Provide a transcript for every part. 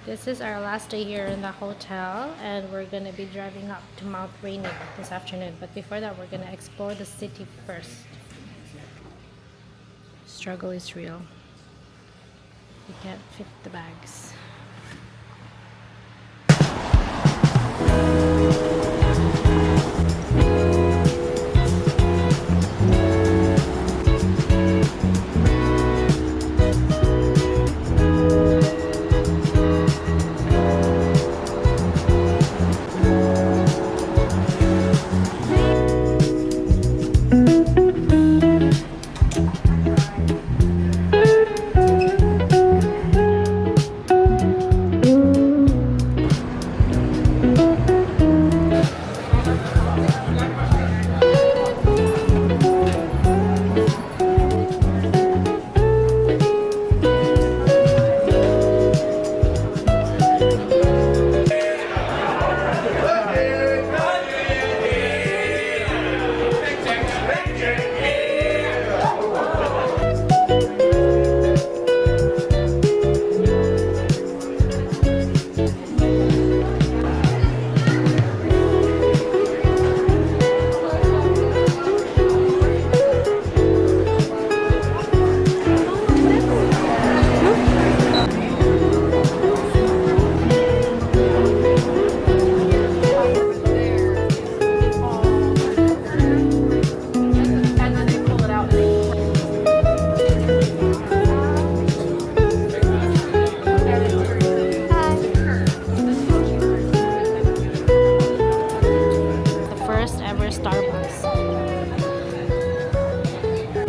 This is our last day here in the hotel, and we're gonna be driving up to Mount Rainier this afternoon. But before that, we're gonna explore the city first. Struggle is real. We can't fit the bags.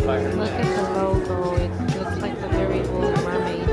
Look at the logo. It looks like the very old mermaid.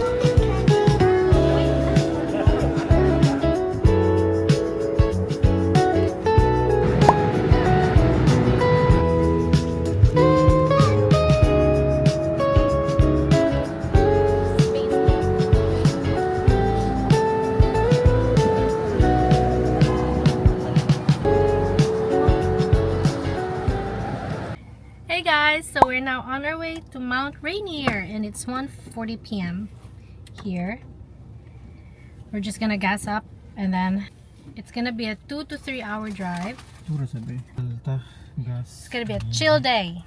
Hey guys, so we're now on our way to Mount Rainier and it's 1:40 p.m. here. We're just gonna gas up and then it's gonna be a 2 to 3 hour drive. It's gonna be a chill day.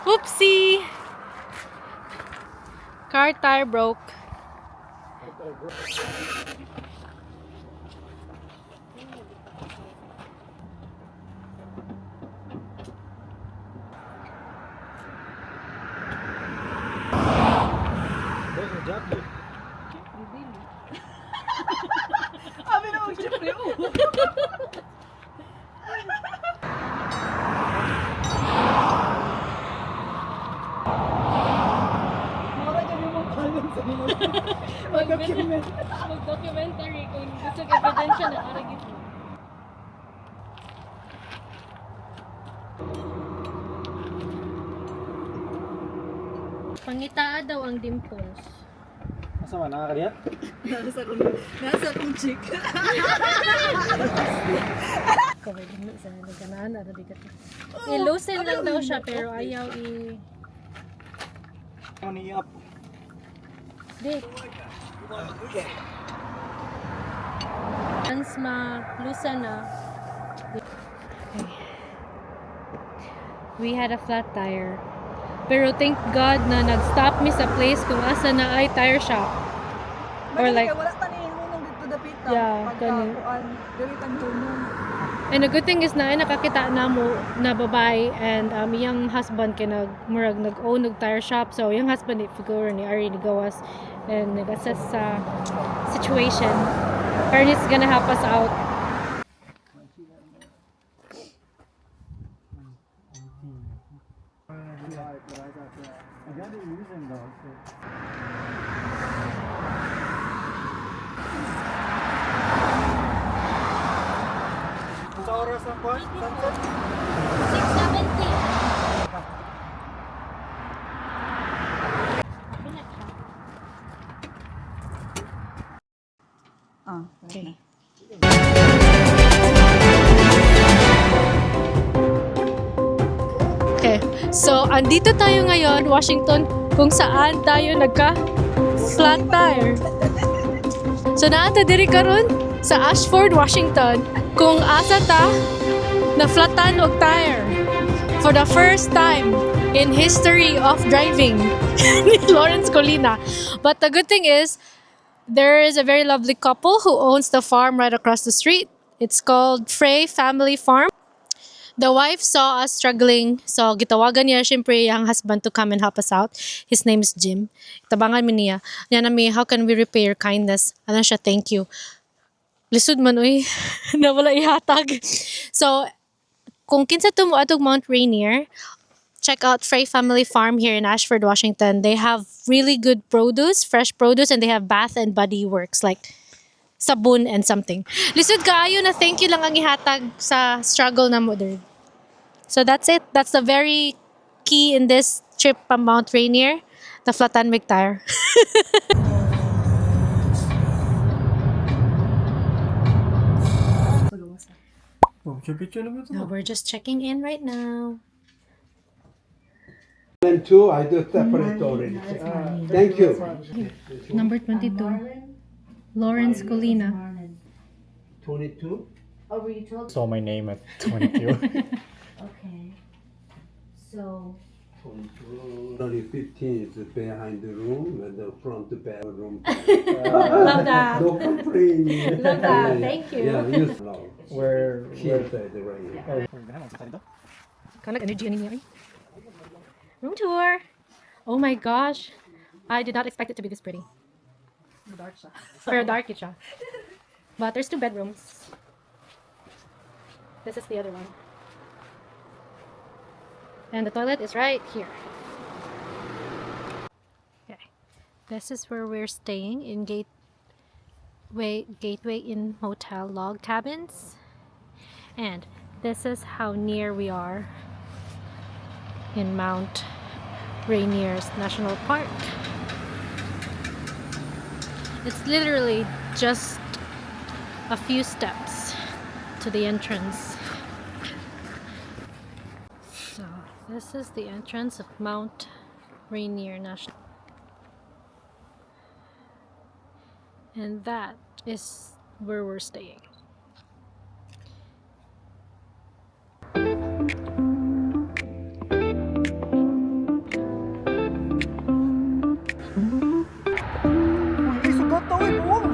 Oopsie! Car tire broke. Mag-documentary kung gusto ka ebidensya na aragit mo. Pangitaa daw ang dimples. Masa man nakakaliat? Nasa kong chick. Kaway din sa naganahan na di ka. I-loosen lang daw siya pero ayaw Ano ni-up? Di. Okay. Once maglusa na, we had a flat tire. Pero thank God na nag-stop me sa place kung asa na ay tire shop. Or like, wala ta ni hunong dito dapita. Yeah, ganun. Pagkakuan, dili tang hunong. and the good thing is na ay nakakita na mo na babae and iyang husband kay nag-own ng tire shop. So yung husband figure ni Ari ni gawas and nag-assess sa situation. Or he's gonna help us out. Sa oras ng kwan? Sunset? 6:70. Okay. Okay, so andito tayo ngayon, Washington, kung saan tayo nagka-flat tire. So naata diri karon sa Ashford, Washington, kung asa ta na-flatan og tire for the first time in history of driving ni Lawrence Colina. But the good thing is, there is a very lovely couple who owns the farm right across the street. It's called Frey Family Farm. The wife saw us struggling, so gitawagan niya syempre yung husband to come and help us out. His name is Jim. Tabangan mi niya. Niya na mi, how can we repay your kindness? Ano siya, thank you. Lisod man, uy. Nawala ihatag. So, kung kinsa to mo atog Mount Rainier, check out Frey Family Farm here in Ashford, Washington. They have really good produce, fresh produce, and they have bath and body works like sabon and something. Lisod kaayo na thank you lang ang ihatag sa struggle na mo there. So that's it. That's the very key in this trip pa Mount Rainier, the flatan mig tire. Picture naman ito. No, we're just checking in right now. And two, I do separate already. Thank you. Number 22. Lawrence Colina. 22? Oh, were you told? Saw my name at 22. Okay. So, 22. Only 15 is behind the room and the front bedroom. Love that. No complaining. Love that. Thank you. Yeah, you know. Where? Inside the rain. Kanag energy ani niya. Room tour. Oh my gosh. I did not expect it to be this pretty. Dark siya. Or dark siya. But there's 2 bedrooms. This is the other one. And the toilet is right here. Okay. This is where we're staying in Gateway Inn Hotel log cabins. And this is how near we are in Mount Rainier National Park. It's literally just a few steps to the entrance. So this is the entrance of Mount Rainier National. And that is where we're staying. Uy, sugot to, uy, buong.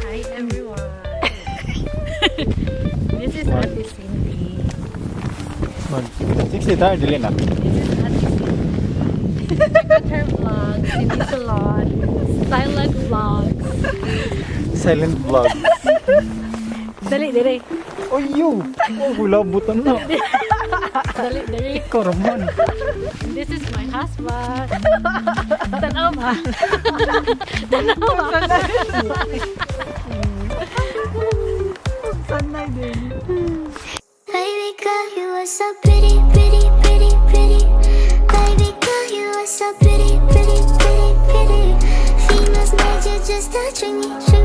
Hi everyone. This is Ate Cindy. 60 tayo, dili na. This is Ate Cindy. Check out her vlog, Cindy Salon, Silent Vlogs. Silent vlog. Dali, dali. Oh, you! Oh, wala butan na. Dali. Koromon. This is my husband. Tanaw ba? Tanaw ba? Sanay din. Baby girl, you are so pretty, pretty, pretty, pretty. Baby girl, you are so pretty, pretty, pretty, pretty. Females made you just touching me.